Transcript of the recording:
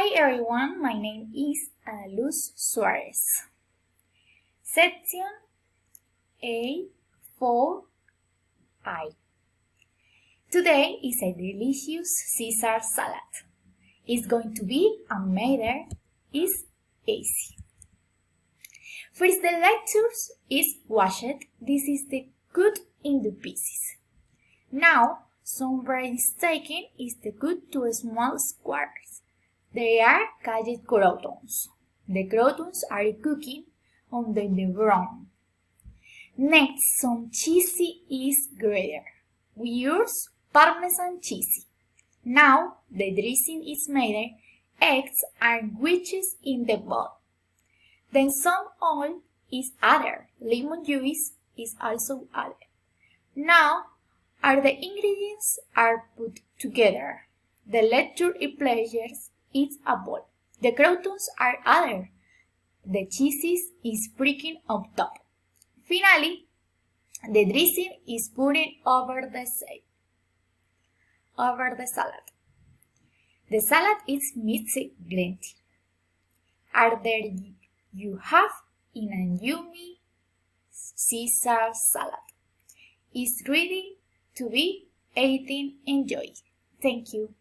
Hi everyone, my name is Suarez. Section A4I. Today is a delicious Caesar salad. It's going to be a matter is easy. First, the lectures is washed. This is the cut in the pieces. Now, some bread is taken is the cut to small squares. They are caged croutons. The croutons are cooking under the brown. Next, some cheese is grated. We use Parmesan cheese. Now, the dressing is made. Eggs are wedged in the bowl. Then some oil is added. Lemon juice is also added. Now, all the ingredients are put together. The lecture it pleasures is a bowl. The croutons are added. The cheese is sprinkling on top. Finally, the dressing is put over the salad. The salad is mixed gently. And there you have in a yummy Caesar salad. It's ready to be eaten. Enjoy. Thank you.